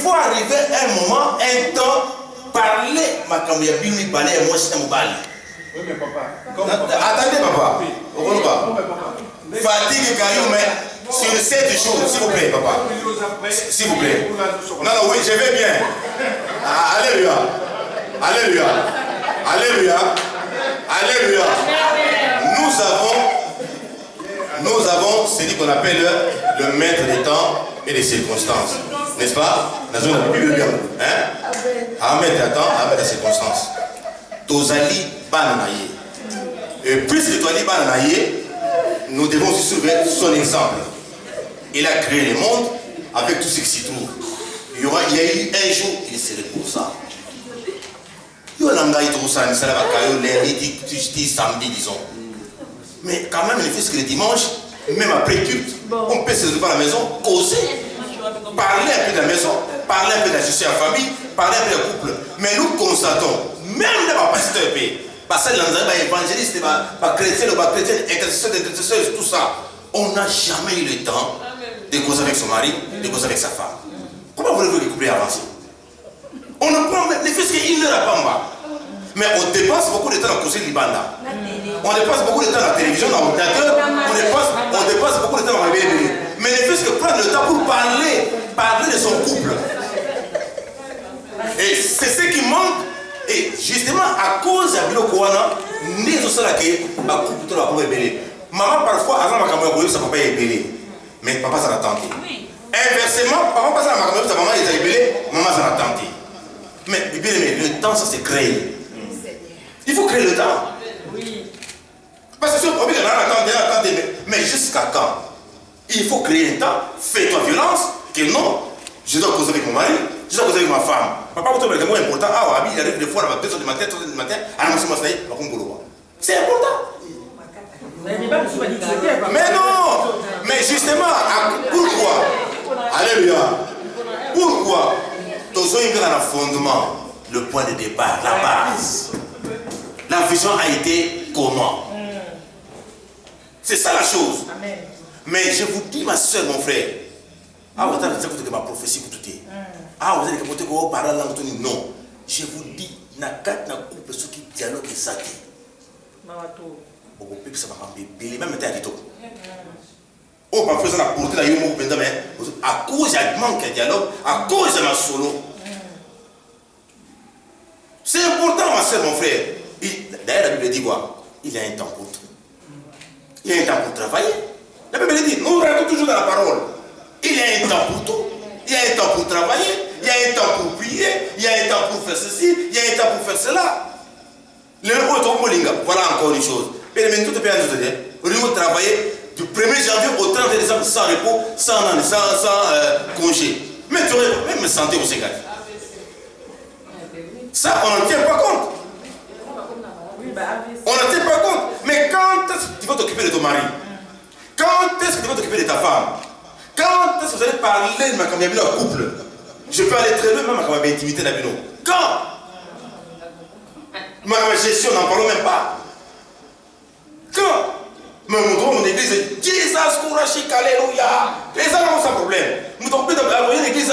faut arriver à un moment, un temps, parler, ma cambia bimi balé, moi c'est mon bal. Oui, mais papa. Attendez, papa. Fatigue Caillou, mais sur 7 jours, s'il vous plaît, papa. S'il vous plaît. Non, non, oui, je vais bien. Alléluia. Alléluia. Alléluia. Alléluia. Nous avons celui qu'on appelle le maître des temps et des circonstances. N'est-ce pas? Dans une Bible bien. Hein? Amen des temps, amen des circonstances. Tozali bananaye. Et puisque Tozali bananaye, nous devons aussi suivre son exemple. Il a créé le monde avec tout ce qui s'y trouve. Il y a eu un jour, il se reposa. Il y a eu samedi, disons. Mais quand même, il fait ce que le dimanche, même après culte, on peut se retrouver à la maison, causer, parler un peu de la maison, parler un peu de la gestion de la famille, parler un peu de couple. Mais nous constatons, même les pasteurs, parce que les évangélistes, les chrétiens, intercesseurs, tout ça, on n'a jamais eu le temps de causer avec son mari, de causer avec sa femme. Comment voulez-vous que le couple avance? On ne prend ne fait-ce qu'une heure à Pamba. Mais on dépense beaucoup de temps à causer l'Ibanda. On dépense beaucoup de temps à la télévision, dans l'ordinateur. On dépense beaucoup de temps à la bébé. Mais ne fait-ce que prendre le temps pour parler de son couple. Et c'est ce qui manque. Et justement, à cause de Bilo Kouana, nous sommes là que ma couple va pas ébélé. Maman, parfois, avant ma caméra, ça ne peut pas ébélé. Mais papa, ça l'a tenté. Inversement, papa passe à ma caméra, sa maman est ébélé, maman, ça l'a tenté. Mais le temps, ça se crée. Il faut créer le temps. Oui. Parce que si on dit attendez, mais jusqu'à quand? Il faut créer un temps, fais-toi violence, que non, je dois causer avec mon mari, je dois causer avec ma femme. Papa, vous avez des mots importants. Ah, il arrive des fois à 2h du matin, 3h du matin, à la maison, c'est important. Mais non! Mais justement, pourquoi? Alléluia. Pourquoi? Tous ceux dans le fondement, le point de départ, la base. La vision a été comment? C'est ça la chose. Amen. Mais je vous dis, ma soeur, mon frère, ah, vous avez dit que ma prophétie pour tout est. Ah, vous avez dit que vous parlez langue, non. Je vous dis, na quatre na couple ceux qui dialoguent et ça. Beaucoup plus ça va m'embêter, même à dit oh, parfois ça n'a porté la yomo mais à cause du manque de dialogue, à cause de ma solo. C'est important, ma soeur, mon frère. D'ailleurs, la Bible dit quoi? Il y a un temps pour tout. Il y a un temps pour travailler. La Bible dit, nous regardons toujours dans la parole. Il y a un temps pour tout. Il y a un temps pour travailler. Il y a un temps pour prier. Il y a un temps pour faire ceci. Il y a un temps pour faire cela. Voilà encore une chose. Mais tout est bien dit. Nous travailler du 1er janvier au 30 décembre sans repos, sans congé. Mais tu aurais même santé au Sénégal. Ça, on n'en tient pas compte. On n'en tient pas compte. Mais quand est-ce que tu vas t'occuper de ton mari? Quand est-ce que tu vas t'occuper de ta femme? Quand est-ce que vous allez parler de ma caméra couple? Je peux aller très loin, même ma caméra intimité d'Abino. Quand? Ma gestion, n'en parlons même pas. Quand? Mais mon église, Jesus Kourachik, Alléluia. Et ça n'a pas de problème. Nous avons dans l'église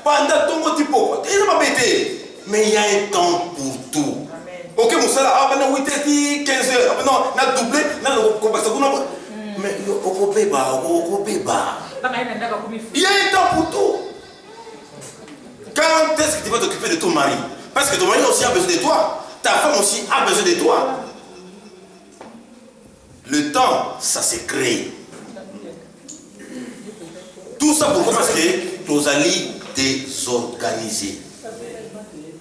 pendant ton petit peu. Ils m'ont bêté. Mais il y a un temps pour tout. Ok, mon salaire, ah, ben 8h, 15h, non, on a doublé, mais au béba. Il y a un temps pour tout. Quand est-ce que tu vas t'occuper de ton mari? Parce que ton mari aussi a besoin de toi. Ta femme aussi a besoin de toi. Le temps, ça s'est créé. Tout ça pourquoi? Parce que nos alliés désorganisés.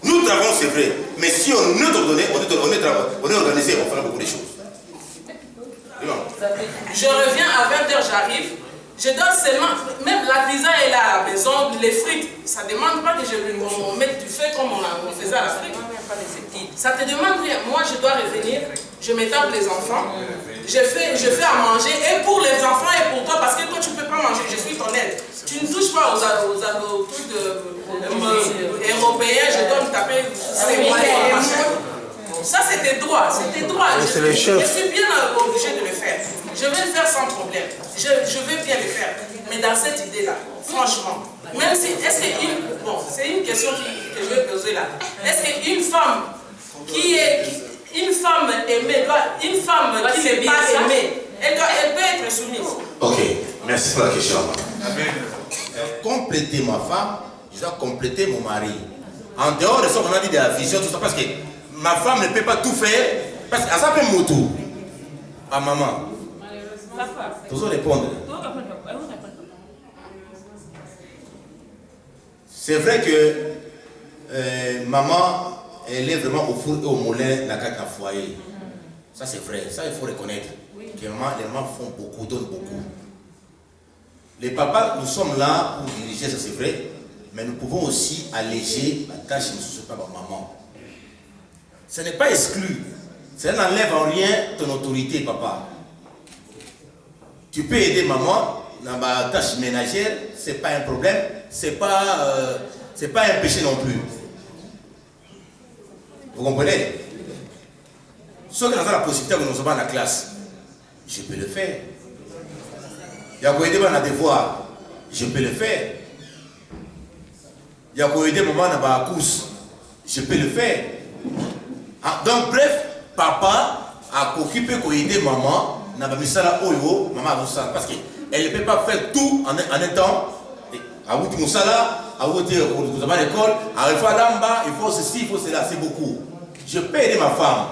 Nous travaillons, c'est vrai, mais si on est ordonné, on est organisé, on fera beaucoup de choses. Je reviens à 20h, j'arrive. Je donne seulement, même la pizza est là à la maison, les frites, ça ne demande pas que je mette du feu comme on faisait à l'Afrique. Ça te demande rien. Moi, je dois revenir, je m'étape les enfants, je fais à manger, et pour les enfants et pour toi, parce que toi, tu ne peux pas manger, je suis ton aide. Tu ne touches pas aux trucs européens, je dois me taper. Ça, c'est tes droits, c'est tes droits. Je suis bien obligé de le faire. Je vais le faire sans problème. Je vais bien le faire. Mais dans cette idée-là, franchement, même si, est-ce que bon, c'est une question que je vais poser là. Est-ce qu'une femme une femme aimée, une femme qui n'est pas aimée, elle peut être soumise? Ok, merci pour la question. Compléter ma femme, je dois compléter mon mari. En dehors de ça, on a dit de la vision, tout ça, parce que ma femme ne peut pas tout faire, parce qu'elle s'appelle moto. À maman. Toujours répondre. C'est vrai que maman, elle est vraiment au four et au moulin dans le foyer. Ça c'est vrai, ça il faut reconnaître. Que les mamans font beaucoup, donnent beaucoup. Les papas, nous sommes là pour diriger, ça c'est vrai, mais nous pouvons aussi alléger la tâche de ce papa maman. Ce n'est pas exclu. Ça n'enlève en rien ton autorité, papa. Tu peux aider maman dans ma tâche ménagère, c'est pas un problème, c'est pas un péché non plus. Vous comprenez? Ceux qui ont la possibilité de nous avoir dans la classe, je peux le faire. Il y a aider dans les devoirs, je peux le faire. Il y a aider maman dans la course, je peux le faire. Donc bref, papa a occupé d'aider maman dans la misala oyo, maman a ça parce qu'elle ne peut pas faire tout en un temps. À vous musala, à vous dire vous avez l'école, à fois d'amba, il faut ceci, il faut cela, c'est beaucoup. Je peux aider ma femme.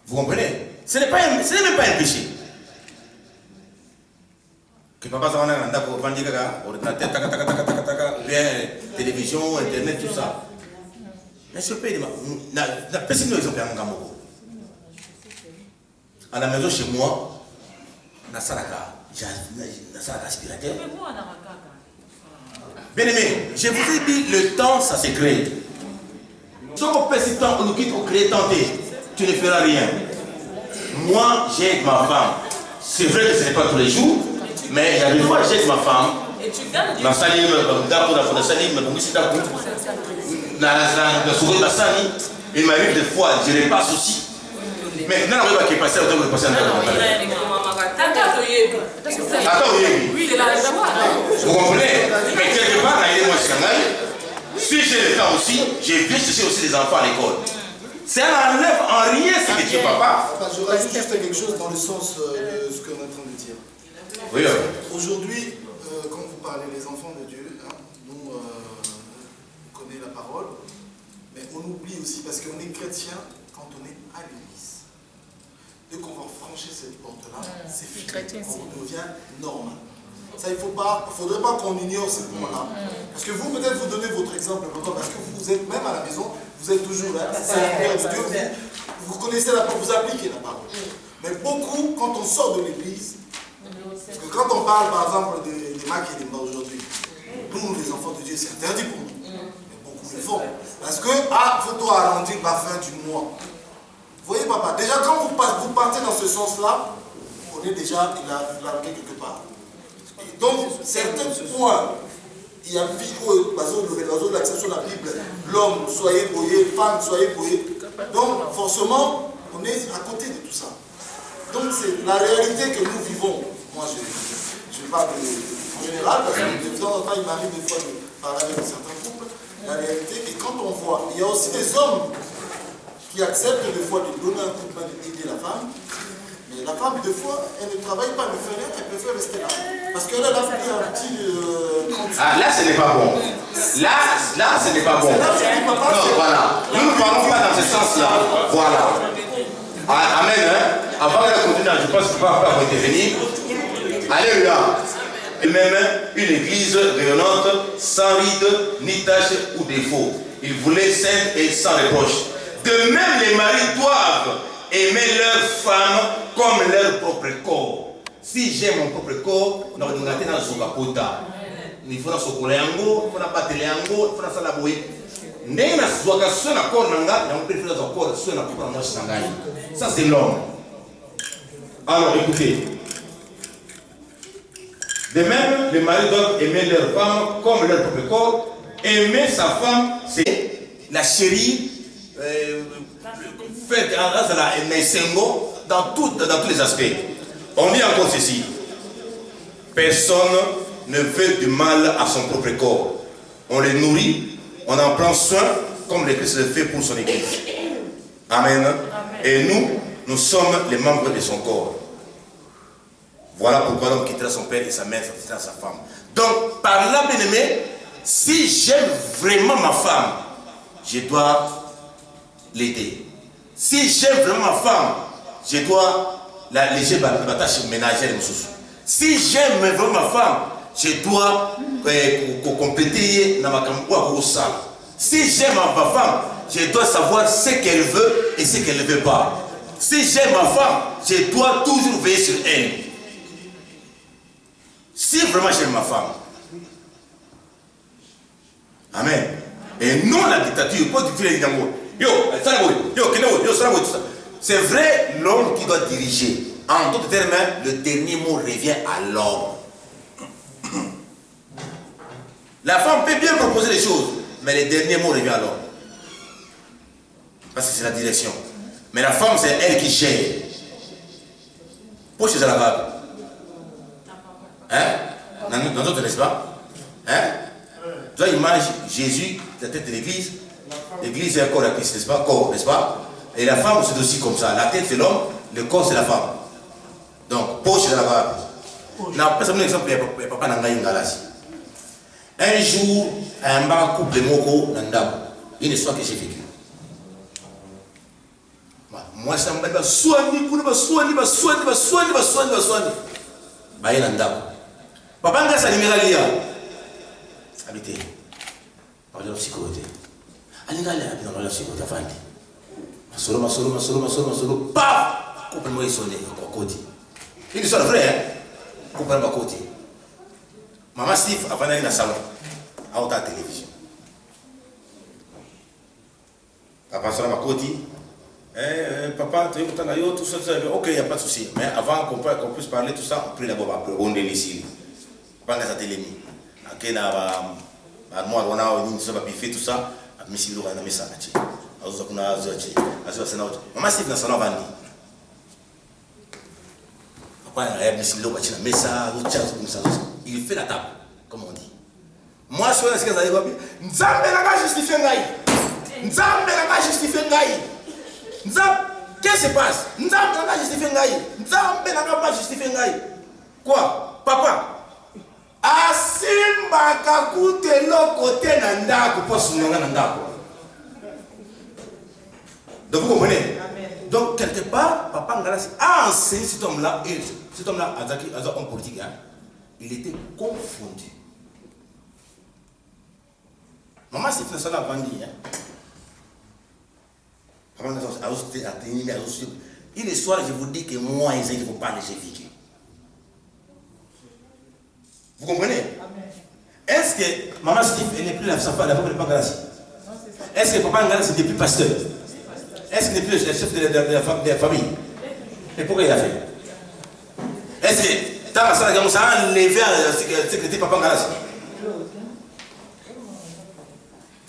Vous comprenez? Ce n'est même pas un péché. Que papa s'en va dans ordinateur, télévision, internet, tout ça. Mais je peux aider ma femme. La personne nous exemple à la maison chez moi, dans la aspirateur. Bien aimé, je vous ai dit, le temps, ça se crée. Si on peut si temps, on nous quitte, on crée tenter, tu ne feras rien. Moi, j'aide ma femme. C'est vrai que ce n'est pas tous les jours, mais il y a des fois, j'aide ma femme. Dans Salim, dans Salim, il m'arrive des fois, je les passe aussi. Mais non, on va passer passer à passer à attends, oui. Vous comprenez? Mais quelque part, si j'ai le temps aussi, je viens chercher aussi des enfants à l'école. Ça n'enlève en rien ce que tu es papa. Je rajoute juste quelque chose dans le sens de ce qu'on est en train de dire. Oui. Aujourd'hui, quand vous parlez des enfants de Dieu, nous, on connaît la parole, mais on oublie aussi, parce qu'on est chrétien quand on est à l'église. Dès qu'on va franchir cette porte-là, c'est fini, on devient normal. Ça, il ne faudrait pas qu'on ignore ce point-là. Parce que vous, peut-être, vous donnez votre exemple, parce que vous êtes même à la maison, vous êtes toujours là, c'est Dieu, vous connaissez la parole, vous appliquez la parole. Mais beaucoup, quand on sort de l'église, parce que quand on parle, par exemple, des Makélimba aujourd'hui, nous, les enfants de Dieu, c'est interdit pour nous. Mais beaucoup le font. Parce que, faut-on arrondir la fin du mois. Vous voyez, papa, déjà, quand vous partez dans ce sens-là, on est déjà, il a quelque part. Donc, certains points, il y a l'accès sur la Bible, l'homme, soyez boyé, femme, soyez boyé. Donc, forcément, on est à côté de tout ça. Donc, c'est la réalité que nous vivons. Moi, je parle en général, parce que de temps en temps, il m'arrive des fois de parler avec certains couples. La réalité, et quand on voit, il y a aussi des hommes qui acceptent des fois de donner un coup de main, d'aider la femme. Mais la femme, des fois, elle ne travaille pas, elle ne fait rien, elle préfère rester là. Parce qu'elle a pris un petit... là, ce n'est pas bon. Là, ce n'est pas bon. Non, voilà. Nous ne parlons pas dans ce sens-là. Voilà. Amen. Avant de continuer, je pense que papa va intervenir. Alléluia. Et même une église rayonnante, sans ride, ni tache ou défaut. Il voulait sainte et sans reproche. De même, les maris doivent aimer leur femme comme leur propre corps. Si j'aime mon propre corps, on va regarder dans son capota. Il faut se coller en go, il faut battre en go, il faut se la bouer. N'est-ce pas ce qu'on a corps nanga, on préfère le corps ce qu'on a pour moi ça c'est l'homme. Alors écoutez. De même, les maris doivent aimer leur femme comme leur propre corps. Aimer sa femme, c'est la chérie. Faire dans tous les aspects. On dit encore ceci. Personne ne veut du mal à son propre corps. On le nourrit, on en prend soin comme le Christ le fait pour son Église. Amen. Amen. Et nous sommes les membres de son corps. Voilà pourquoi l'homme quittera son père et sa mère, quittera sa femme. Donc, par là, bien-aimé, si j'aime vraiment ma femme, je dois l'aider. Si j'aime vraiment ma femme, je dois la léger ma tâche ménagère. Si j'aime vraiment ma femme, je dois compléter dans ma campagne. Si j'aime ma femme, je dois savoir ce qu'elle veut et ce qu'elle ne veut pas. Si j'aime ma femme, je dois toujours veiller sur elle. Si vraiment j'aime ma femme. Amen. Et non la dictature. C'est vrai, l'homme qui doit diriger. En d'autres termes, le dernier mot revient à l'homme. La femme peut bien proposer les choses, mais le dernier mot revient à l'homme. Parce que c'est la direction. Mais la femme, c'est elle qui gère. Pourquoi c'est l'arabe? Hein? Dans d'autres, n'est-ce pas? Hein? Tu vois l'image, Jésus, la tête de l'église. L'église est un corps à Christ, n'est-ce pas? Corps, n'est-ce pas? Et la femme, c'est aussi comme ça. La tête, c'est l'homme, le corps, c'est la femme. Donc, poche, c'est l'arabe. Un exemple, papa n'a pas. Un jour, un bar couple de moko nandam. Une histoire que j'ai vécue. Moi, ça m'a dit, soigner. Baye nandam. Papa n'a pas numéro lié. Habité. Par la psychologie. Allez, dans la psychologie. Masolo. Paf! Couple-moi, il sonne. Une histoire vraie, hein? Couple-moi, côté. Maman Steve, avant d'aller dans le salon, à la télévision. Papa sera ma côté. Papa, tu es content d'ailleurs, tout ça, ok, il n'y a pas de souci. Mais avant qu'on puisse parler tout ça, on prie d'abord on est ici. Papa n'a pas télé. Ok, moi, on a une tout ça, mais si vous avez un message, maman Steve dans le salon vendit. Papa n'a pas un message, il fait la table, comme on dit. Moi, je suis là, Nzambe n'a justifié Ngaï. Nzambe n'a justifié Ngaï. Qu'est-ce qui se passe? Nzambe n'a justifié Ngaï. Nzambe n'a pas justifié Ngaï. Quoi? Papa? Asimba kakute lo côté nandako pour sunanga nandako. Donc vous comprenez? Donc quelque part, papa Ngala a enseigné cet homme-là, et cet homme-là, un homme politique, hein, il était confondu. Maman s'est fait ça là vendue. Une histoire, je vous dis que moi, il ne faut pas les vécu. Vous comprenez? Est-ce que maman Steve, elle n'est plus la femme de Papa Ngala? Est-ce que Papa Ngala n'est plus pasteur? Est-ce qu'il n'est plus le chef de la famille? Et pourquoi il a fait? Est-ce que dans la salle de ça a enlevé la sécurité Papa Ngala?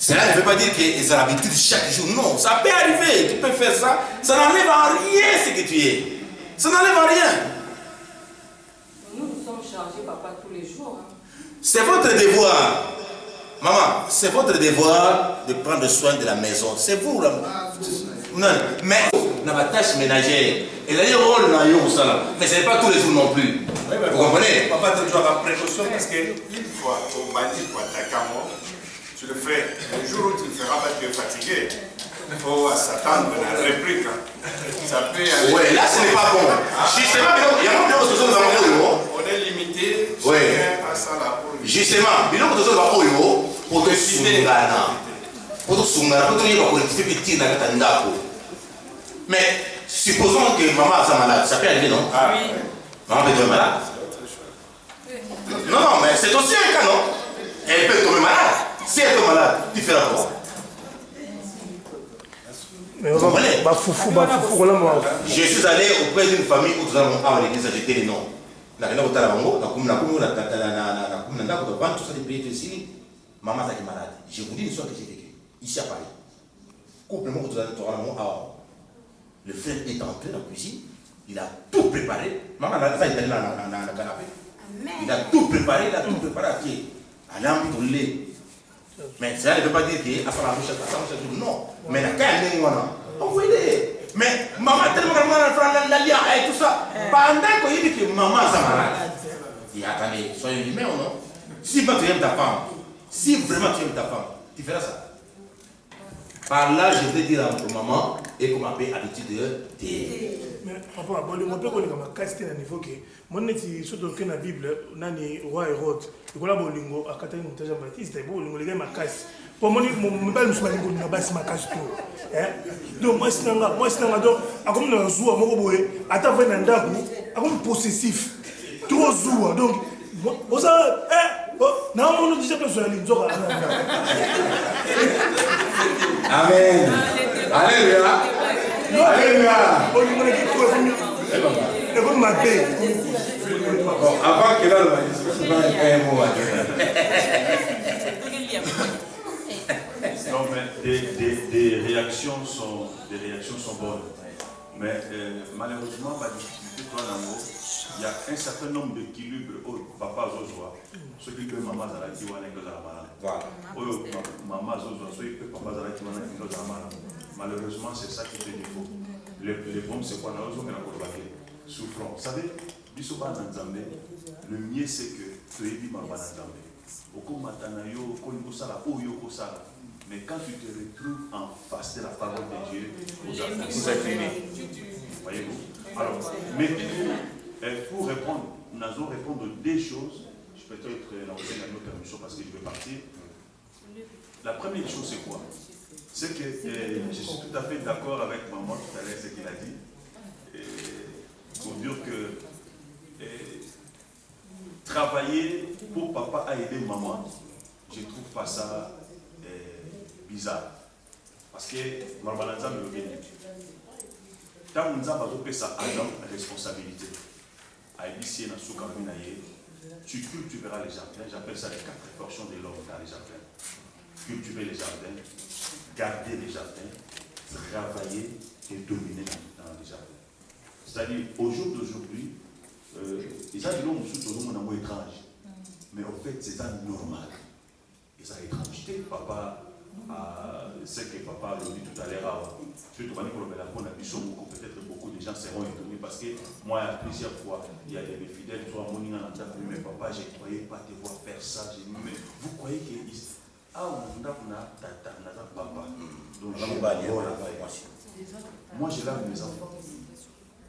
Cela ne veut pas dire qu'ils ont l'habitude chaque jour. Non, ça peut arriver. Tu peux faire ça. Ça n'enlève en rien ce que tu es. Ça n'enlève en rien. Nous sommes chargés, papa, tous les jours. Hein. C'est votre devoir. Maman, c'est votre devoir de prendre soin de la maison. C'est vous. Là. Non, mais on a ma tâche ménagère. Et là, il y a un rôle dans le salon. Mais ce n'est pas tous les jours non plus. Oui, vous comprenez? Papa, tu dois avoir précaution parce qu'une fois au bandit pour attaquer à moi, tu le fais. Le jour où tu le feras parce que tu es fatigué, il faut s'attendre à la réplique. Ça peut aller. Oui, là, ce n'est pas bon. Justement, il y a un peu de choses dans on est limité. Oui. À ça là. Justement, il y a un peu de choses dans pour te soungana. Pour te soungana, pour te dire qu'on fait petit dans le tandako. Mais supposons que maman est malade, ça peut arriver, non? Ah oui. Maman peut tomber malade. Non, mais c'est aussi un cas, non? Elle peut tomber malade. Si elle tombe malade, tu feras quoi? Je suis allé auprès d'une famille où nous avons à l'église ajouté les noms. Maman est malade. Je vous dis une histoire que j'ai vécue. Ici à Paris. Couple, le frère est entré dans la cuisine. Il a tout préparé. Maman est allée dans le canapé. Il a tout préparé, à qui à l'âme pour lait. Mais ça ne veut pas dire qu'il a fait la bouche, non. Mais la caille, on voit. Mais maman, tellement la lia et tout ça. Pendant qu'il dit que maman est malade, il dit attendez, soyez humains ou non? Si tu aimes ta femme, si vraiment tu aimes ta femme, tu feras ça. Par là, je vais dire à maman et qu'on m'appelle habitude de mais papa, bon, on peut connaître ma casse à niveau que mon neti surtout que la Bible, nani roi Hérode, il voilà bolingo à Catherine Jean Baptiste, bolingo les gars ma casse. Pour mon pas nous souvent bolingo na base ma casse tout. Donc moi c'est nanga donc à comme na zoua moko boye, ata va na ndaku, à comme possessif. Trop zoua donc on ça na mon déjà pas sur la ligne zoka. Amen. Alléluia. Alléluia. Bon, avant qu'il aille, un mot à non, mais des réactions sont bonnes. Mais malheureusement, ma difficulté, il y a un certain nombre d'équilibres au papa Zozoa. Ceux qui peuvent maman Zalaki ou voilà. Maman Zozoa, ceux qui peuvent papa Zalaki ou malheureusement, c'est ça qui fait défaut. Les bombes, c'est quoi? Souffrant. Vous savez, le mieux c'est que tu es dit maman Nzambe. Mais quand tu te retrouves en face de la parole de Dieu, vous inclinez. Voyez-vous? Alors, mais pour répondre, nous allons répondre des choses. Je peux peut-être lancer une autre permission parce que je vais partir. La première chose, c'est quoi? C'est que je suis tout à fait d'accord avec maman tout à l'heure, ce qu'il a dit. Pour dire que travailler pour papa à aider maman, je ne trouve pas ça bizarre. Parce que Marbalanza me le dit. Quand nous avons fait ça, la responsabilité. Tu cultiveras les jardins. J'appelle ça les 4 portions de l'homme dans les jardins. Cultiver les jardins, garder les jardins, travailler et dominer dans les jardins. C'est-à-dire, au jour d'aujourd'hui, les gens qui sont étranges. Mais en fait, c'est ça normal. Et ça étrangeté, papa, ce que papa l'a dit tout à l'heure, peut-être beaucoup de gens seront étonnés parce que moi, plusieurs fois, il y a des fidèles, soit mon mais papa, je ne croyais pas te voir faire ça. J'ai dit, mais vous croyez que papa. Donc, moi, je lave mes enfants.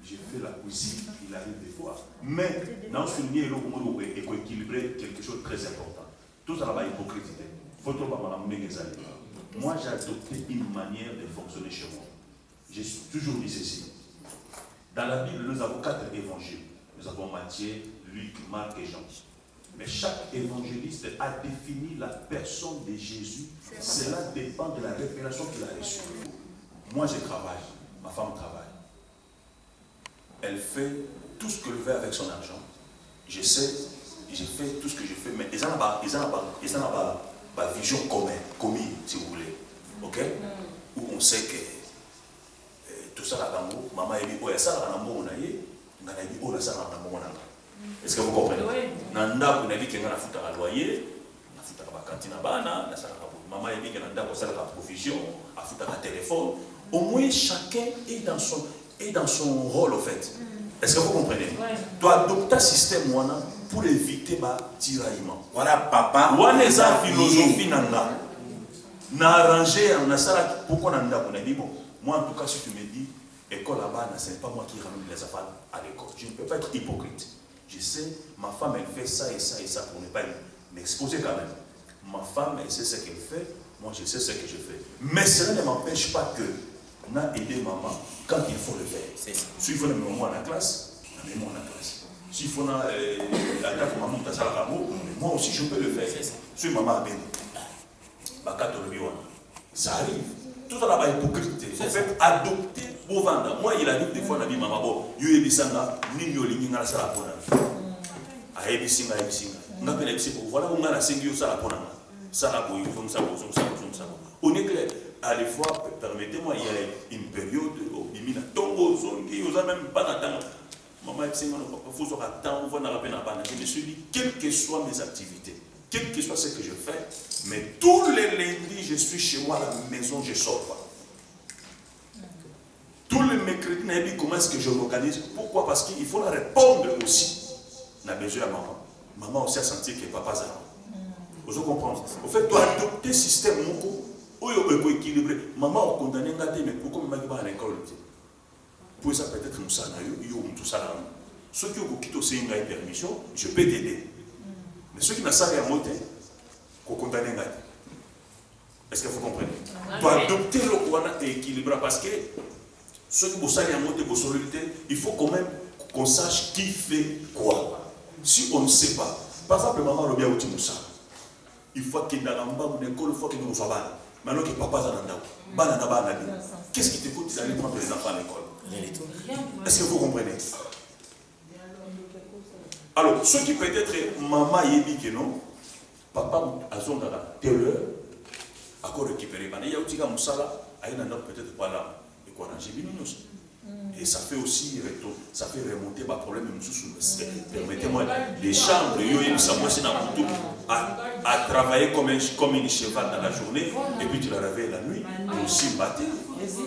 J'ai fait la cuisine, il arrive des fois. Mais, dans ce souligner, il faut équilibrer quelque chose de très important. Tout ça là-bas, hypocrisie. Moi, j'ai adopté une manière de fonctionner chez moi. J'ai toujours dit ceci. Dans la Bible, nous avons 4 évangiles. Nous avons Matthieu, Luc, Marc et Jean. Mais chaque évangéliste a défini la personne de Jésus. Cela dépend de la révélation qu'il a reçue. Moi, je travaille. Ma femme travaille. Elle fait tout ce qu'elle veut avec son argent. Je sais, je fais tout ce que je fais, mais ils ont ma vision commune, si vous voulez. Ok? Où on sait que tout ça là, maman a dit, oh, ça là, on a dit, oh, ça là, on a dit. Est-ce que vous comprenez? Nanda, on a dit qu'il y a un loyer, il y a un cantine à bana, maman a dit qu'il y a un provision, il y a un téléphone. Au moins, chacun est dans son rôle, en fait. Est-ce que vous comprenez? Tu adoptes un système pour éviter le tiraillement. Voilà, papa. Voilà la philosophie nanga. Na arrangé, on a ça. Pourquoi on a dit, bon, moi en tout cas, si tu me dis, école là-bas, ce n'est pas moi qui ramène les enfants à l'école. Je ne peux pas être hypocrite. Je sais, ma femme, elle fait ça et ça et ça pour ne pas m'exposer quand même. Ma femme, elle sait ce qu'elle fait, moi je sais ce que je fais. Mais cela ne m'empêche pas que on a aidé maman quand il faut le faire. S'il faut le mettre moi en classe, mets-moi en classe. S'il faut la table maman dans sa l'amour, moi aussi je peux le faire. Si maman a béni, ça arrive. Tout ça là-bas est hypocrite. Il faut adopter pour vendre. Moi, il arrive des fois, on a dit maman, bon, il y a des gens qui ont dit ça la bonne. Ah, il y a des gens qui voilà où on a la singulier ça la bonne. Ça la bonne, ça. On est clair. À la fois, permettez-moi, il y a une période où il y a Tongo, il n'y a même pas d'attente. Maman, il faut attendre, je me suis dit, quelles que soient mes activités, quel que soit ce que je fais, mais tous les lundis, je suis chez moi à la maison, je ne sors pas. Tous les mercredis, comment est-ce que je m'organise? Pourquoi? Parce qu'il faut la répondre aussi. On a besoin à maman. Maman aussi a senti que papa a. Vous comprenez? En fait, tu as adopté le système où il faut équilibrer. Maman a condamné un mais pourquoi maman va à l'école? Pour ça, peut-être nous ça, tout ça. Ceux qui ont quitté aussi une permission, je peux t'aider. Mais ceux qui n'ont pas rien monté, qu'on condamne un. Est-ce que vous comprenez? Tu as adopté le Kouana et équilibré parce que ceux qui ont rien monté pour solidarité, il faut quand même qu'on sache qui fait quoi. Si on ne sait pas, par exemple, maman le bien au Timoussa, il faut qu'il y ait dans l'école, il faut qu'il y ait dans l'école. Maintenant que papa est dans l'école, qu'est-ce qui te coûte d'aller prendre les enfants à l'école? Est-ce que vous comprenez? Alors, ceux qui peut-être maman yébi que non, papa a son dada, telle heure, encore récupéré. Il y a aussi un moussala, il y a peut-être pas là, et quoi, j'ai vu nous. Et ça fait aussi, ça fait remonter ma problème. Permettez-moi, les chambres, à travailler comme une cheval dans la journée, et puis tu la réveilles la nuit, et aussi le matin.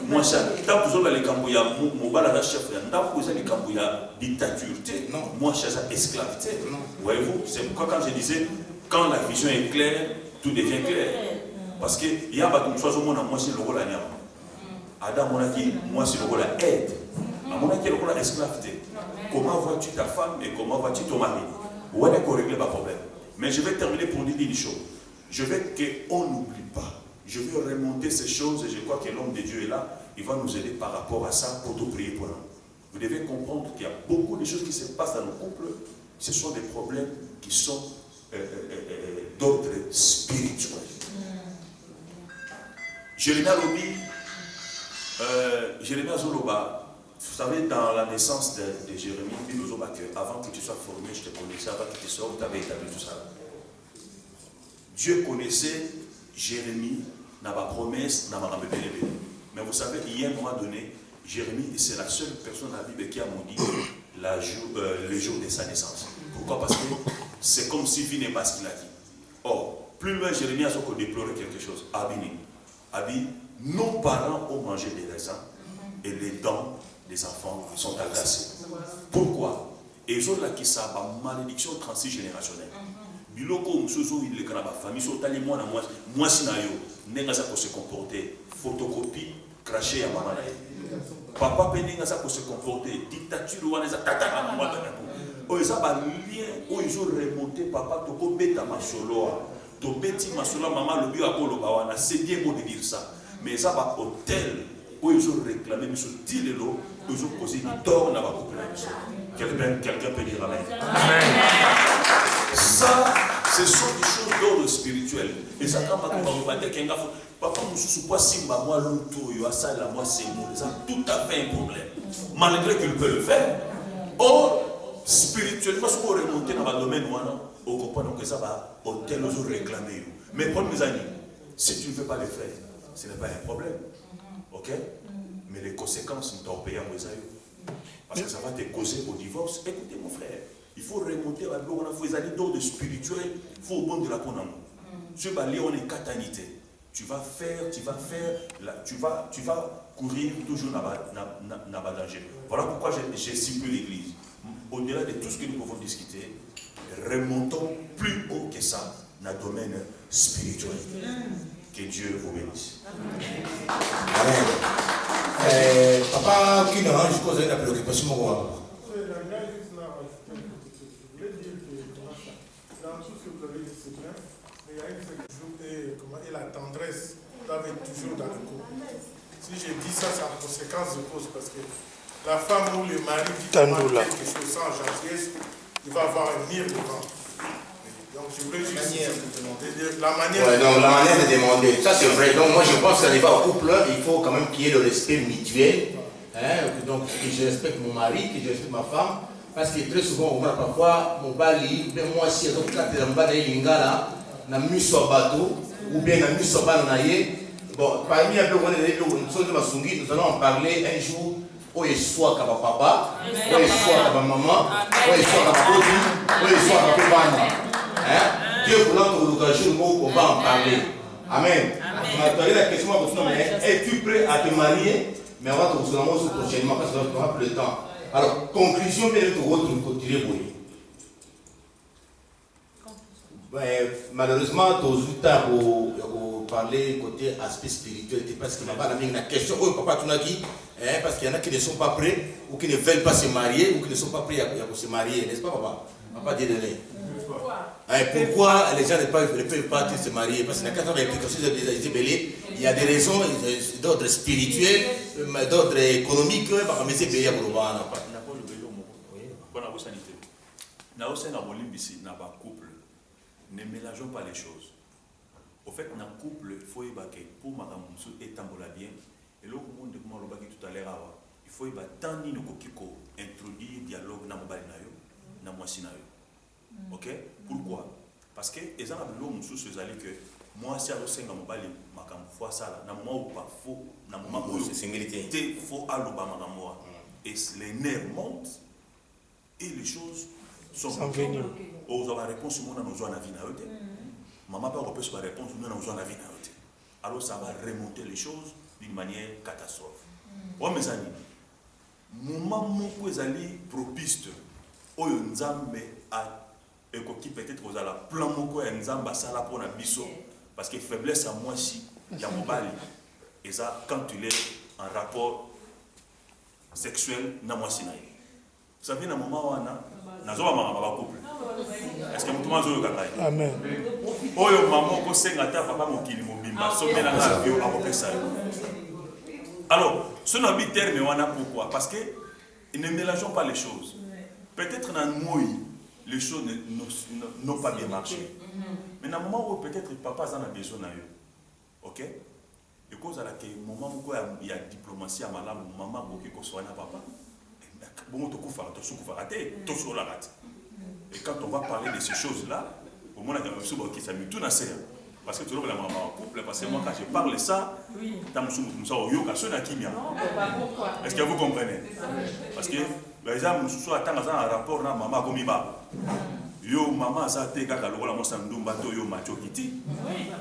Moi, tant que vous avez les cambouillas, mon balade chef, tant que vous avez les cambouillas dictature, moi, je suis esclavité. Voyez-vous, c'est pourquoi quand je disais, quand la vision est claire, tout devient clair. Parce qu'il y a un chose au monde, moi, c'est le rôle à Niam. Adam, moi, c'est le rôle à aide. À mon avis, le rôle à esclavité. Comment vois-tu ta femme et comment vois-tu ton mari? Où est-ce qu'on règle le problème? Mais je vais terminer pour dire une chose. Je veux qu'on n'oublie pas. Je veux remonter ces choses et je crois que l'homme de Dieu est là. Il va nous aider par rapport à ça pour tout prier pour nous. Vous devez comprendre qu'il y a beaucoup de choses qui se passent dans nos couples. Ce sont des problèmes qui sont d'ordre spirituel. Jérémie Zoloba, vous savez, dans la naissance de Jérémie, avant que tu sois formé, je te connaissais, avant que tu sois, tu avais établi tout ça. Dieu connaissait Jérémie, n'a pas promesse, n'a pas rébellé. Mais vous savez, il y a un moment donné, Jérémie, c'est la seule personne dans la Bible qui a maudit le jour de sa naissance. Pourquoi? Parce que c'est comme si vie n'est pas ce qu'il a dit. Or, plus loin, Jérémie a déploré quelque chose. Abi, nos parents ont mangé des raisins et les dents des enfants sont agacés. Pourquoi? Et ils ont là qui savent la malédiction 36 générationnelle. Biloko Moussouzo, il est dans la famille, ils sont allés moi si nayo, n'est-ce pas pour se comporter, photocopie, cracher à maman. Papa Péninga ça pour se comporter, dictature ou les attaques à maman. Ils ont un lien où ils ont remonté papa, toko beta masoloa, to beti masoloa, maman le bio à Kolobawana, c'est bien beau de dire ça. Mais ils ont un hôtel où ils ont réclamé, mais ils ont dit les lots, ils ont causé du tort dans la couple. Quelqu'un peut dire amen. Ça, ce sont des choses d'ordre spirituel. Et ça, quand on va dire qu'il y a un papa, moi, Simba, moi, l'auto, ça, la moi, c'est moi. Ça, tout à fait un problème. Malgré qu'il peut le faire. Or, spirituellement, si vous remontez dans le domaine, on comprend que ça va au tel aux réclamer. Mais pour mes amis, si tu ne veux pas le faire, ce n'est pas un problème. Ok? Mais les conséquences sont en payant mes amis. Parce que ça va te causer au divorce. Écoutez, mon frère. Il faut remonter à l'eau, il faut aller dans le spirituel, il faut au bon de la bonne amour. Tu vas aller, on est catanité. Tu vas courir toujours dans le danger. Voilà pourquoi j'ai ciblé l'église. Au-delà de tout ce que nous pouvons discuter, remontons plus haut que ça dans le domaine spirituel. Que Dieu vous bénisse. Amen. Papa, qui n'a je cause la préoccupation. Et la tendresse doivent être toujours dans le couple. Si je dis ça, c'est en conséquence de cause, parce que la femme ou le mari qui demande quelque chose sans gentillesse, il va avoir un mire devant. Donc je voulais juste la manière de demander. Ça c'est vrai. Donc moi je pense qu'à l'époque au couple, il faut quand même qu'il y ait le respect mutuel. Donc que je respecte mon mari, que je respecte ma femme. Parce que très souvent, on voit parfois mon bali, bien moi si on a des emballés lingala, na miso bateau ou bien na miso banaye. Bon, parmi un peu nous allons en parler un jour oyo soit kaba papa, oyo soit kaba maman, oyo soit kaba bodi, oyo soit kaba bana. Dieu voulant l'occasion, on va en parler. Amen. On a parlé la question, es-tu prêt à te marier? Mais on va te retrouver prochainement parce qu'on n'aura plus le temps. Alors, conclusion, mais le continuer. Malheureusement, tu as eu le temps pour parler côté aspect spirituel parce qu'il n'y a pas la question. Oh, papa, tu l'as dit, parce qu'il y en a qui ne sont pas prêts ou qui ne veulent pas se marier ou qui ne sont pas prêts à se marier, n'est-ce pas, papa? Papa, dis-le. Pourquoi les gens ne peuvent pas se marier? Parce qu'il y a 4 ans d'implication, il y a des raisons d'ordre spirituel, d'ordre économique, mais c'est payé à Boulevard. Ne mélangeons pas les choses. Au fait, dans le couple, il faut que pour ma femme et tambola bien. Et là, comme on dit tout à l'heure, il faut que tant ni nous introduire dialogue dans le na moi sinayo. Ok? Pourquoi? Parce que les gens ont l'homme sous ce que moi si alors c'est dans mon bali ma femme fois ça là, na moi ou pas faux, na moi c'est singulité. T'es faux à l'oba ma moi. Et les nerfs montent et les choses sont venues. Aux avoir réponse nous nous besoin la vie na yote. Maman pas repose la réponse nous nous besoin la vie na yote. Alors ça va remonter les choses d'une manière catastrophe. Ouais mes amis. Moment moko ezali propice oyo nzambe a ekoki peut-être aux ala plan moko ya nzamba sala pona biso parce que faiblesse à moi si ya mobali et ça quand tu es en rapport sexuel na moi sinaye. Vous savez na moment wana nazoba mama ba couple. Est-ce que mutu mazo yoka kai? Amen. Oyo maman ko senga ta papa mokili mobimba somela na bio akopesa. Alors, ce n'est pas terme wana pourquoi? Parce que ne mélangeons pas les choses. Peut-être dans moi les choses n'ont pas bien marché. Mais dans le moment où peut-être papa en a besoin de eux. OK? Et cause à laquelle moment où il y a diplomatie à malam maman qui soit na papa. Bon to kufa to sukufa raté to sur la rate. Et quand on va parler de ces choses-là, au moins on a qui s'amuse tout na serre. Parce que tu vois la maman en couple, parce que moi quand je parle ça, est-ce que vous comprenez? Parce que les gens sont attendus à un rapport na maman gomiba. Yo maman ça te kaka lokola mo sandumba to yo macho kiti.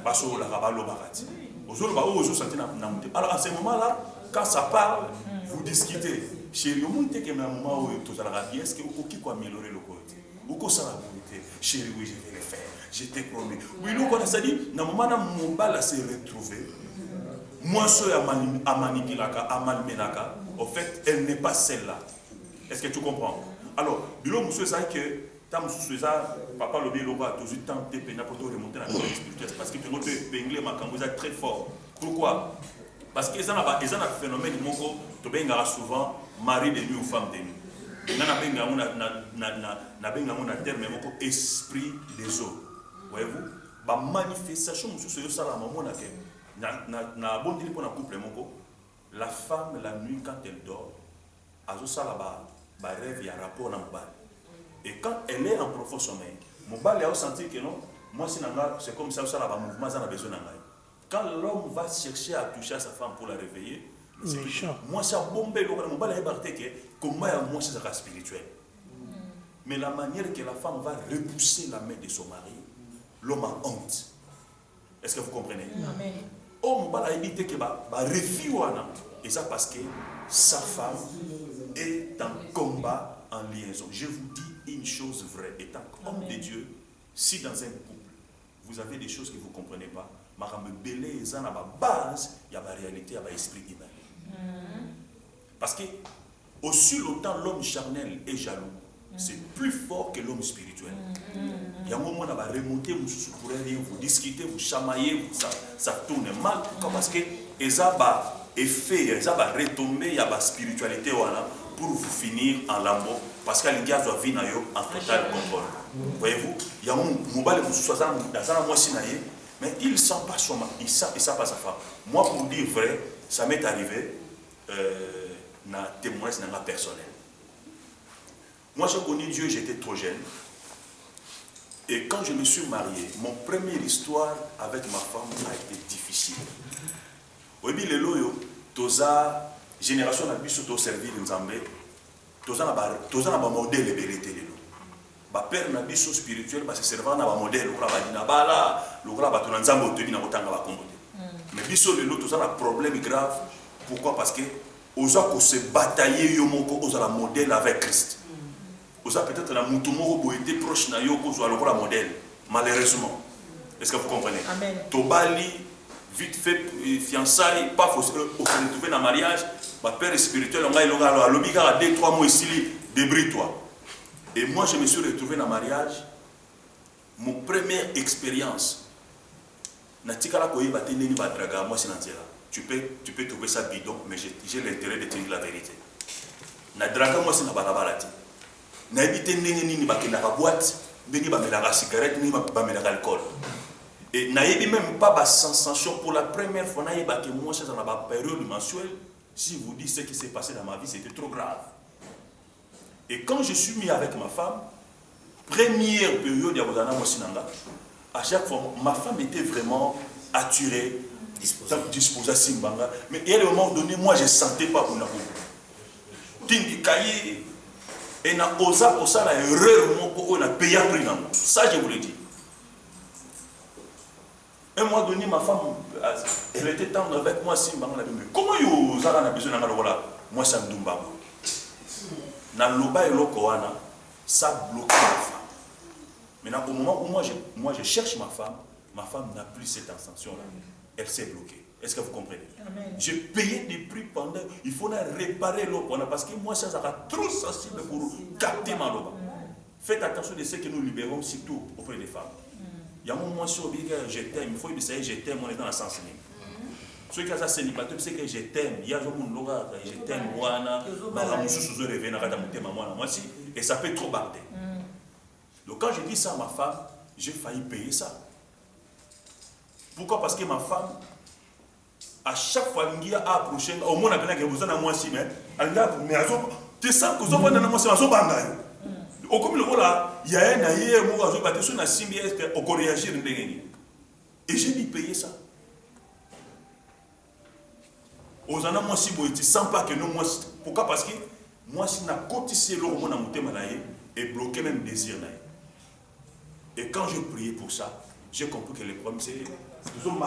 Baso la rabalo bakati. Aujourd'hui ba ozo sentir na muté. Alors à ce moment-là, quand ça parle, vous discutez. Chérie, au monde que ma maman ou tout ça la bien, est-ce que vous qui quoi améliorer le côté? Ou quoi ça la bonité? Chérie, oui, je vais le faire. Je t'ai promis. Oui, nous, quand on s'est dit, dans le moment où mon bal s'est retrouvé, moi, je suis à Manipilaka, à Malmenaka, en fait, elle n'est pas celle-là. Est-ce que tu comprends? Alors, bilo monsieur ça que, tant monsieur ça, papa le bilo va toujours tenter pour te remonter dans la vie spirituelle. Parce que tu peux pingler ma cambouza très fort. Pourquoi? Parce qu'ils ont un phénomène, tu peux souvent mari de nuit ou femme de nuit. Na benga terme moko esprit des eaux. Voyez-vous, ba manifestation monsieur ce sala maman na bondi pour na couple moko, la femme la nuit quand elle dort, azo sala ba rêve ya rapport na mobali. Et quand elle est en profond sommeil, mobali a senti que non, moi c'est comme ça sala ba mouvement ça na besoin na ngai. Quand l'homme va chercher à toucher à sa femme pour la réveiller, moi c'est bombé le mobali a barté que comment moi c'est ça spirituel. Mais la manière que la femme va repousser la main de son mari, l'homme a honte. Est-ce que vous comprenez? Amen. Oh, mon a évité que refus et ça parce que sa femme est en combat en liaison. Je vous dis une chose vraie, étant homme de Dieu, si dans un couple, vous avez des choses que vous ne comprenez pas, il y a la base, il y a la réalité, il y a l'esprit humain. Parce que aussi longtemps l'homme charnel est jaloux, c'est plus fort que l'homme spirituel. Il y a un moment où on va remonter, vous discutez, vous chamaillez, ça tourne mal. Parce que ça va effet, ça va retomber, il y a la spiritualité pour vous finir en lambeau. Parce que les gars doivent venir en total contrôle. Voyez-vous, il y a un moment où vous dans un mois mais il ne sent pas son mari, il ne sent pas sa femme. Moi, pour dire vrai, ça m'est arrivé dans témoignage dans la personnel. Moi, j'ai connu Dieu, j'étais trop jeune. Et quand je me suis marié, mon première histoire avec ma femme a été difficile. Oui, les loyaux, toza génération na biso to servir nzambe tozana ba modèle ebelete lelo ba père na biso spirituel ba se servant na ba modèle lokala ba dina bala lokala ba tona nzambe otebi na kotanga ba kombo mais biso lelo tozana problème grave. Pourquoi? Parce que oza ko se batailler yo moko oza la modèle avec Christ. Oza peut-être na mutu moko bo été proche na yo ko zo lokola modèle malheureusement. Est-ce que vous comprenez? Amen. Tobali vite fait fiançailles pas faut se retrouver dans mariage. Ma père spirituel, on a eu à l'obiga 2-3 mois ici, débris-toi. Et moi, je me suis retrouvé dans le mariage. Mon première expérience, tu peux trouver ça bidon, mais j'ai l'intérêt de te dire la vérité. Na draga moi c'est na balabala ti. Na ebité ndenge nini bakenda ka boîte, beni ba melaka cigarette ni ba melaka alcool. Et na yebi même pas ba sensation pour la première fois na yeba que moi c'est dans la période mensuelle. Si vous dites ce qui s'est passé dans ma vie, c'était trop grave. Et quand je suis mis avec ma femme, première période à chaque fois, ma femme était vraiment attirée, disposée à Simbanga. Mais à un moment donné, moi, je ne sentais pas qu'on a Tingi Kaye, et na osa la erreur, on a payé un prix. Ça, je vous le dis. Un mois donné, ma femme, elle était tendre avec moi. Mais comment vous avez besoin de moi? Moi, ça me dumba. Dans le bas et le Koana, ça bloque ma femme. Maintenant, au moment où moi je cherche ma femme n'a plus cette intention-là. Elle s'est bloquée. Est-ce que vous comprenez? J'ai payé des prix pendant. Il faut réparer l'eau parce que moi, ça sera trop sensible pour capter ma loba. Faites attention de ce que nous libérons, surtout auprès des femmes. Il y a un moment sur je t'aime, il faut essayer je t'aime, on est dans la sens libre. Ceux qui ont ça célibataire, c'est que je t'aime, il y a un moment je t'aime, et ça peut trop barder. Donc quand je dis ça à ma femme, j'ai failli payer ça. Pourquoi? Parce que ma femme, à chaque fois qu'il y a approché, au moins on a besoin de moi aussi, mais tu sens que vous avez besoin de moi. Au comme le voilà, il y a un ailleurs, moi je vais sur la symbiose au réagir et j'ai dû payer ça. Aux en a moi si vous sans pas que nous moi pourquoi? Parce que moi si na cotisé l'eau mon amour et bloqué même désir là. Et quand je priais pour ça, j'ai compris que le problème c'est toujours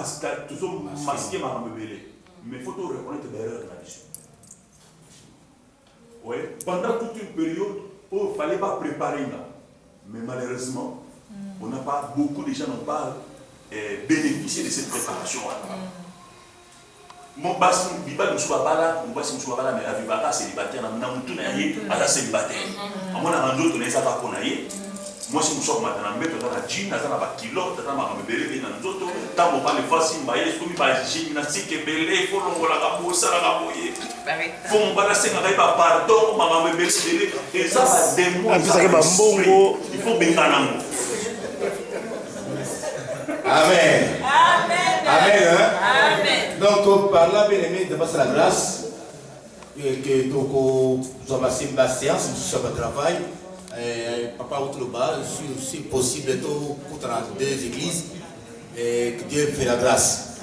masqué ma rebelle. Mais il faut tout reconnaître l'erreur là-dessus. Oui, pendant toute une période. Il ne fallait pas préparer là. Mais malheureusement, on n'a pas, beaucoup de gens n'ont pas bénéficié de cette préparation-là. Mon bassin, il ne va pas mais la vie va célibataire, on a célibataire. On a un autre, on a pas moi, si je suis maintenant, je suis dans la jean, je suis dans la kilo, je suis dans la bébé, je suis dans le parle facile, je suis dans la gymnastique, je suis dans la bourse, il faut me balancer dans la pardon, je suis dans la et ça va des mois. Il faut bien Amen. Amen. Amen. Amen. Donc, par là, bien aimé, de passer la grâce, que nous avons passé la séance, nous avons travail. Papa Outloba, si possible, pour 32 églises, et que Dieu fait la grâce.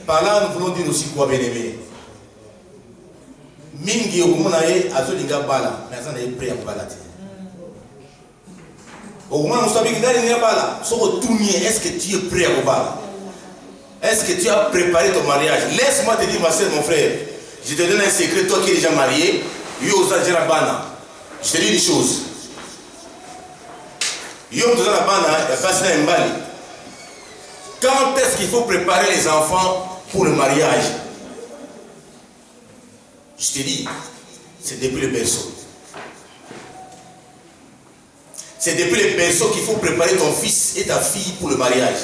Par là, nous voulons dire aussi quoi, bien aimé. Mingi Omunae, Azolinga Bala, mais ça n'est pas prêt à balader. Au moins, nous savons que dans les Bala, est-ce que tu es prêt à balader? Est-ce que tu as préparé ton mariage? Laisse-moi te dire, ma soeur, mon frère, je te donne un secret, toi qui es déjà marié, je te dis des choses. Quand est-ce qu'il faut préparer les enfants pour le mariage? Je te dis, c'est depuis le berceau. C'est depuis le berceau qu'il faut préparer ton fils et ta fille pour le mariage.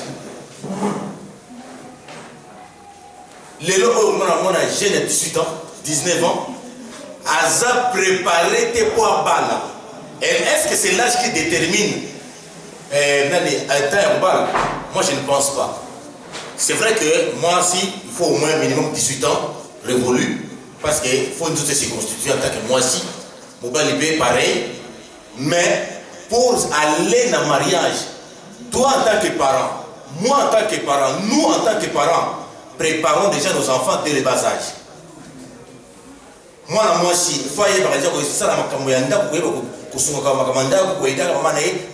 Les lots, on a jeune de 18 ans, 19 ans, Aza préparé tes poids bas. Est-ce que c'est l'âge qui détermine moi je ne pense pas. C'est vrai que moi aussi, il faut au moins un minimum 18 ans révolu, parce qu'il faut nous se constituer en tant que moi aussi. Mon balibé pareil. Mais pour aller dans le mariage, toi en tant que parent, moi en tant que parent, nous en tant que parents, préparons déjà nos enfants dès le bas âge. Moi, si, il faut aller par exemple, ça,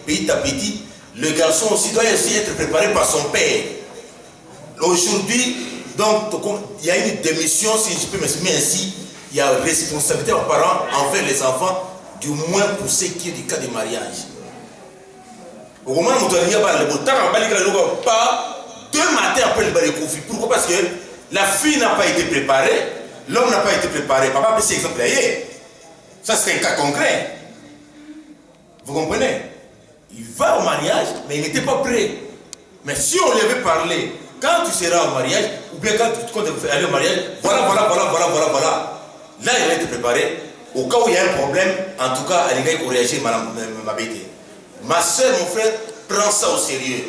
petit à petit, le garçon aussi doit aussi être préparé par son père. Aujourd'hui, donc, il y a une démission, si je peux m'exprimer ainsi, il y a responsabilité aux parents envers les enfants, du moins pour ce qui est du cas de mariage. Au moment où on pas 2 matins après le conflit. Pourquoi? Parce que la fille n'a pas été préparée, l'homme n'a pas été préparé. Papa peut s'exemplayer. Ça, c'est un cas concret. Vous comprenez? Il va au mariage, mais il n'était pas prêt. Mais si on lui avait parlé, quand tu seras au mariage, ou bien quand tu comptes aller au mariage, voilà. Là, il va être préparé. Au cas où il y a un problème, en tout cas, il va réagir, ma bête. Ma soeur, mon frère, prends ça au sérieux.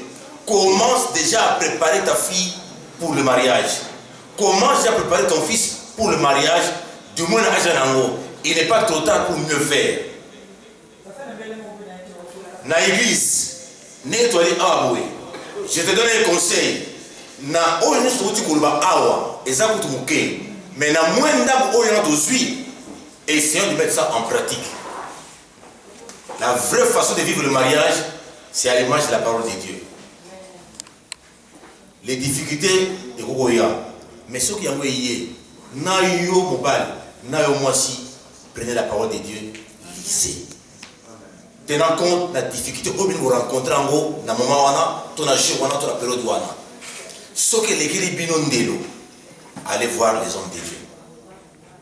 Commence déjà à préparer ta fille pour le mariage. Commence déjà à préparer ton fils pour le mariage, du moins à Janango. Il n'est pas trop tard pour mieux faire. Dans l'église, je te donne un conseil. Na oyo tu kulba awa ezakutu muke mais na mwenda oyo na tozui essayons de mettre ça en pratique. La vraie façon de vivre le mariage, c'est à l'image de la parole de Dieu. Les difficultés de Kokoya, mais ceux qui ont eu na yo mobile, na yo moisi, prenez la parole de Dieu, lisez. Tenant compte de la difficulté que vous rencontrez en gros, dans le moment où on a joué, dans la période où on a. Ce que l'église binondelo, allez voir les hommes de Dieu.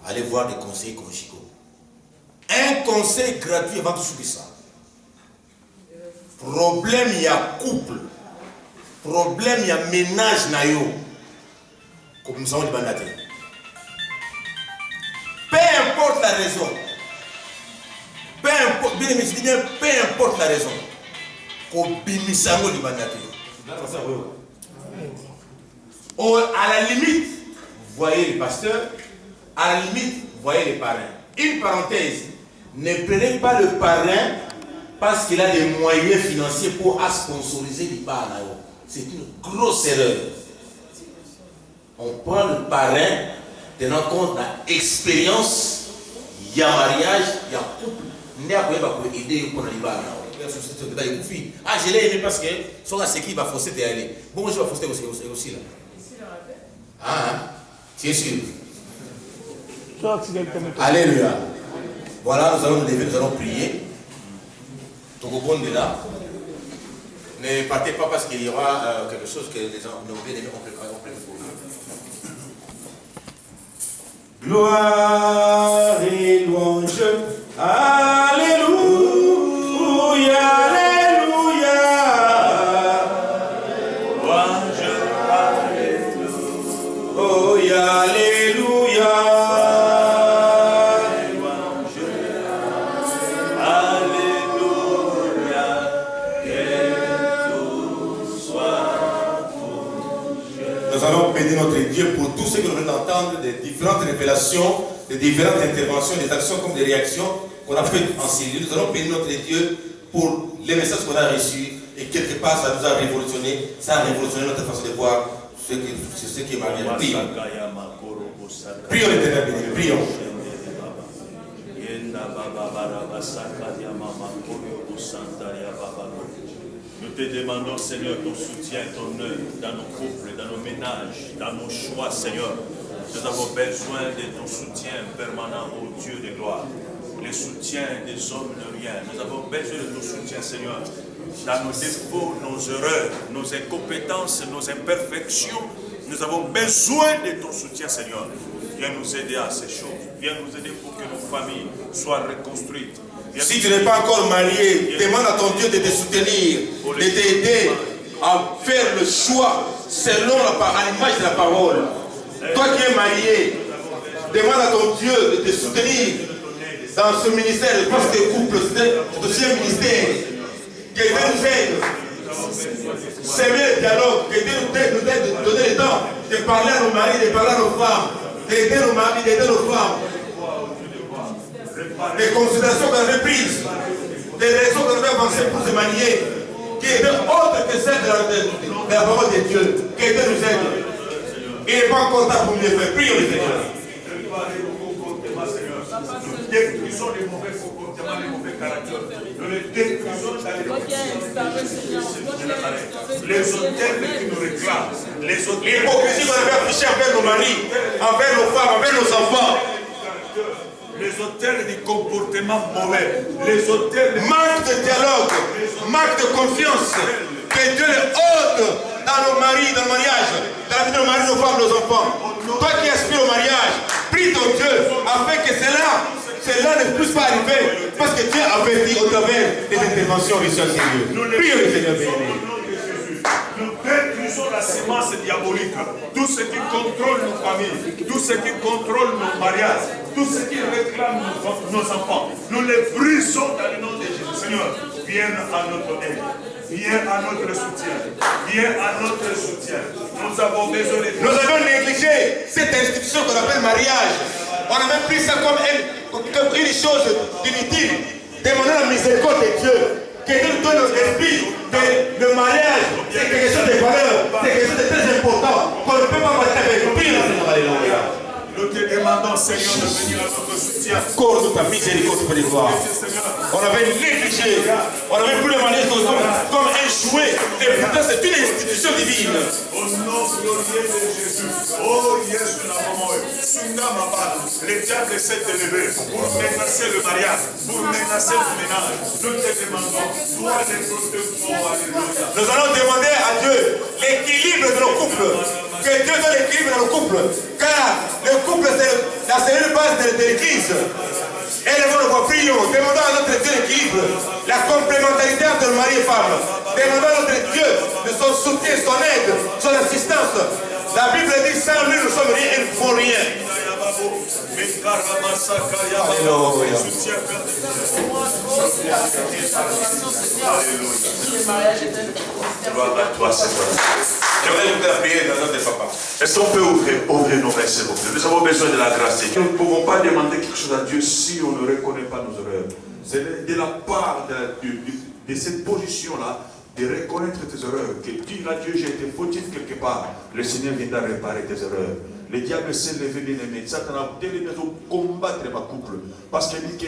Allez voir des conseils conjugaux. Un conseil gratuit avant tout ça. Problème, il y a couple. Problème, il y a ménage nayo. Comme nous avons dit, peu importe la raison. Peu importe, bien, peu importe la raison. À la limite, voyez le pasteur, à la limite, voyez les parrains. Une parenthèse, ne prenez pas le parrain parce qu'il a des moyens financiers pour sponsoriser les parrains. C'est une grosse erreur. On prend le parrain tenant compte de l'expérience, il y a mariage, il y a couple. Pour aider pour les parrains. Ah, je l'ai aimé parce que c'est qui va forcer d'aller. Bon, je vais forcer aussi là. Ah, tu es sûr? Alléluia. Voilà, nous allons nous lever, nous allons prier. Togo est là. Ne partez pas parce qu'il y aura quelque chose que les gens ont bien aimé, on préfère pour vous. Gloire et louange. Alléluia. Alléluia. Louange. Alléluia. Oh, Alléluia. Nous allons bénir notre Dieu pour tout ce que nous venons d'entendre, des différentes révélations, des différentes interventions, des actions comme des réactions qu'on a faites en Syrie. Nous allons bénir notre Dieu pour les messages qu'on a reçus et quelque part ça nous a révolutionné, ça a révolutionné notre façon de voir ce qui est marié. Prions. Prions l'Éternel béni, prions. Nous te demandons, Seigneur, ton soutien, ton œuvre dans nos couples, dans nos ménages, dans nos choix, Seigneur. Nous avons besoin de ton soutien permanent, ô Dieu de gloire. Le soutien des hommes de rien. Nous avons besoin de ton soutien, Seigneur. Dans nos défauts, nos erreurs, nos incompétences, nos imperfections, nous avons besoin de ton soutien, Seigneur. Viens nous aider à ces choses. Viens nous aider pour que nos familles soient reconstruites. Si tu n'es pas encore marié, demande à ton Dieu de te soutenir, de t'aider à faire le choix selon l'image de la parole. Toi qui es marié, demande à ton Dieu de te soutenir dans ce ministère. Je pense que les couples, c'est aussi un ministère. Que Dieu nous aide. S'aimer le dialogue, que Dieu nous aide de donner le temps de parler à nos maris, de parler à nos femmes, d'aider nos maris, d'aider nos femmes. Des considérations qu'on avait prises, des raisons qu'on avait avancées pour se manier, qui étaient autres que celles de la parole de Dieu, que Dieu nous aide. Il n'est pas encore temps pour mieux faire. Prions le Seigneur. Nous détruisons les mauvais comportements, les mauvais caractères. Nous les détruisons dans les hôtels qui nous réclament. L'hypocrisie qu'on avait affichée envers nos maris, envers nos femmes, envers nos enfants. Les hôtels du comportement mauvais. Les hôtels. Manque de dialogue, manque de confiance. Que Dieu les ôte dans nos maris, dans le mariage, dans la vie de nos maris, nos femmes, nos enfants. Toi qui aspires au mariage, prie ton Dieu afin que cela ne puisse pas arriver. Parce que Dieu a averti au travers des interventions reçues à Dieu. Prie le Seigneur béni. Nous détruisons la sémence diabolique, tout ce qui contrôle nos familles, tout ce qui contrôle nos mariages, tout ce qui réclame nos enfants. Nous les brisons dans le nom de Jésus. Seigneur, viens à notre aide. Viens à notre soutien. Viens à notre soutien. Nous avons besoin de... Nous avons négligé cette institution qu'on appelle mariage. On a même pris ça comme une chose inutile. Demandons la miséricorde de Dieu. Que Dieu nous donne l'esprit de le mariage. C'est quelque chose de valeur. C'est quelque chose de très important. Qu'on ne peut pas mettre avec. Prie le Seigneur. Alléluia. Nous te demandons, Seigneur, de venir à notre soutien. Accorde ta miséricorde, Père de gloire. On avait négligé. On avait pris le mariage comme un jouet. Et pourtant, c'est une institution divine. Au nom glorieux de Jésus. Oh, Jésus, la maman. Sunga Mabal. Le diable essaie de lever pour menacer le mariage, pour menacer le ménage. Nous te demandons, toi, les protecteurs, alléluia. Nous allons demander à Dieu l'équilibre de nos couples. Que Dieu donne l'équilibre dans nos couples. Car le couple, c'est la cellule base de l'église. Et les voix prions. Demandons à notre Dieu l'équilibre. La complémentarité entre mari et femme. Demandons à notre Dieu de son soutien, son aide, son assistance. La Bible dit sans lui, nous sommes rien et nous ne faisons rien. Alléluia. Gloire à toi, Seigneur. J'aimerais nous faire prier dans notre papa. Est-ce qu'on peut ouvrir nos mains, s'il vous plaît? Nous avons besoin de la grâce. Nous ne pouvons pas demander quelque chose à Dieu si on ne reconnaît pas nos erreurs. C'est de la part de cette position-là, de reconnaître tes erreurs, que dire à Dieu, j'ai été fautif quelque part. Le Seigneur viendra réparer tes erreurs. Le diable s'est levé, bien aimé. Satan a délégué de combattre ma couple. Parce qu'il dit que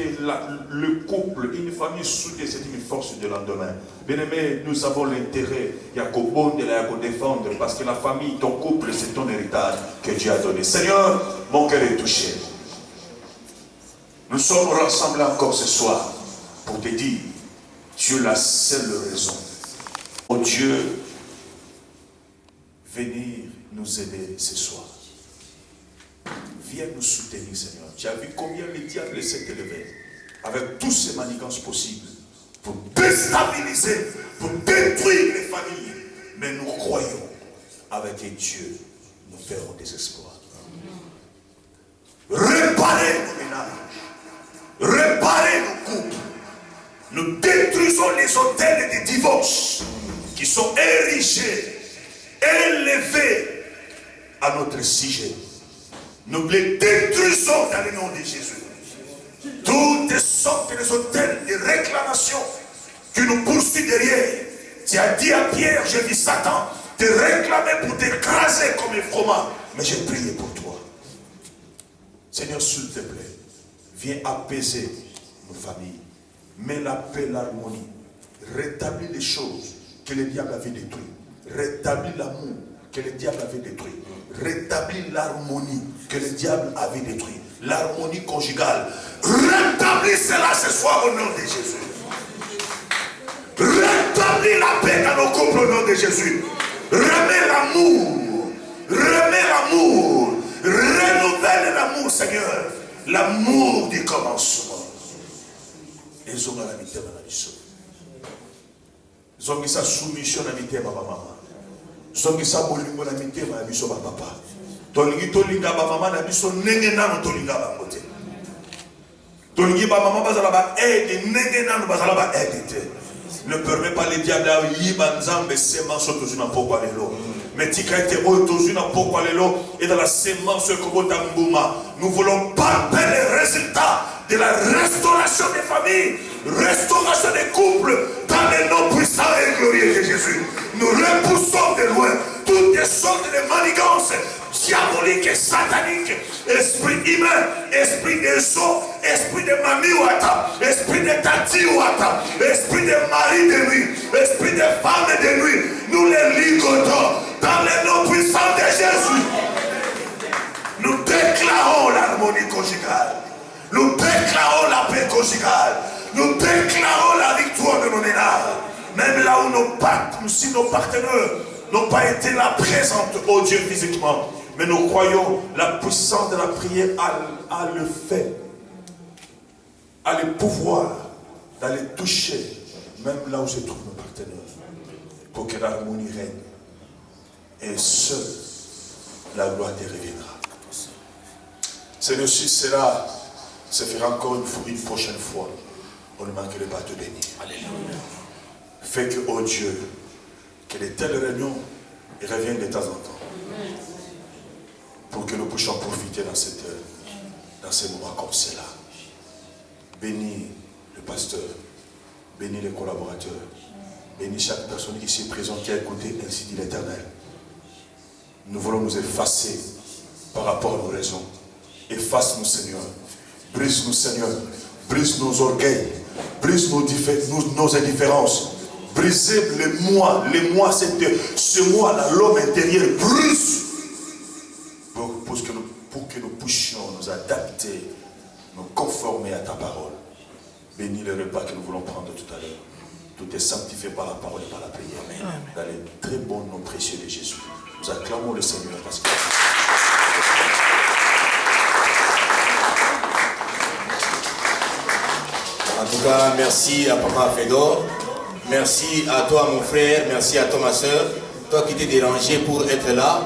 le couple, une famille soudée, c'est une force de lendemain. Bien aimé, nous avons l'intérêt, il y a qu'au bon de la défendre. Parce que la famille, ton couple, c'est ton héritage que Dieu a donné. Seigneur, mon cœur est touché. Nous sommes rassemblés encore ce soir pour te dire, tu es la seule raison. Oh Dieu, venir nous aider ce soir. Viens nous soutenir, Seigneur. Tu as vu combien le diable s'est élevé avec toutes ces manigances possibles pour déstabiliser, pour détruire les familles. Mais nous croyons avec Dieu, nous ferons des espoirs. Réparer nos ménages, réparer nos couples. Nous détruisons les hôtels de divorce qui sont érigés, élevés à notre sujet. Nous les détruisons dans le nom de Jésus. Toutes sortes de hôtels de réclamation qui nous poursuivent derrière. Tu as dit à Pierre, j'ai vu Satan te réclamer pour t'écraser comme un froment. Mais j'ai prié pour toi. Seigneur, s'il te plaît, viens apaiser nos familles. Mets la paix, l'harmonie. Rétablis les choses que le diable avait détruites. Rétablis l'amour que le diable avait détruit. Rétablis l'harmonie que le diable avait détruit. L'harmonie conjugale. Rétablis cela ce soir au nom de Jésus. Rétablis la paix dans nos couples au nom de Jésus. Remets l'amour. Remets l'amour. Renouvelle l'amour, Seigneur. L'amour du commencement. Les hommes à la mitema na biso. Zongisa soumission na mitema mama. Zongisa bolingo na mitema na biso papa. Tolingi tolinga ba mama na biso nenge nano tolinga ba ngote. Tolingi ba mama bazala ba aide nenge nano bazala ba aide. Ne permet pas les diables à yiba nzambe semence tozuna pokwa lelo. Mais tika ete o tozuna pokwa lelo et dans la semence kobota mbuma. Nous voulons palper les résultats de la restauration des familles, restauration des couples, dans le nom puissant et glorieux de Jésus. Nous repoussons de loin toutes les sortes de manigances diabolique et satanique, esprit humain, esprit de eau, esprit de mamie ouata, esprit de tati ouata, esprit de mari de nuit, esprit de femme de nuit, nous les ligotons dans le nom puissant de Jésus. Nous déclarons l'harmonie conjugale, nous déclarons la paix conjugale, nous déclarons la victoire de nos ménages. Même là où si nos partenaires n'ont pas été là présents, oh Dieu, physiquement, mais nous croyons la puissance de la prière a le fait, a le pouvoir d'aller toucher même là où se trouvent nos partenaires, pour que l'harmonie règne. Et seule la gloire te reviendra. Seigneur, si cela se fera encore une prochaine fois, on ne manquerait pas de te bénir. Alléluia. Fais que, oh Dieu, que de telles réunions reviennent de temps en temps. Pour que nous puissions profiter dans ces moments comme cela. Bénis le pasteur, bénis les collaborateurs, bénis chaque personne qui s'est présente, qui a écouté, ainsi dit l'Éternel. Nous voulons nous effacer par rapport à nos raisons. Efface-nous, Seigneur. Brise-nous, Seigneur. Brise nos orgueils. Brise nos indifférences. Brisez les moi, ce moi-là, l'homme intérieur, brise. Pour que nous puissions nous adapter, nous conformer à ta parole. Bénis le repas que nous voulons prendre tout à l'heure. Tout est sanctifié par la parole et par la prière. Amen. Dans les très bons noms précieux de Jésus. Nous acclamons le Seigneur parce que... En tout cas, merci à Papa Fédor. Merci à toi, mon frère. Merci à toi, ma soeur. Toi qui t'es dérangé pour être là.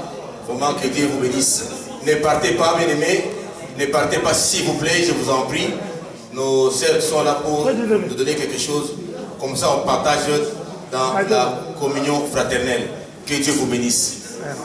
Vraiment que Dieu vous bénisse. Ne partez pas, bien-aimés. Ne partez pas, s'il vous plaît, je vous en prie. Nos sœurs sont là pour nous donner quelque chose. Comme ça, on partage dans la communion fraternelle. Que Dieu vous bénisse. Amen.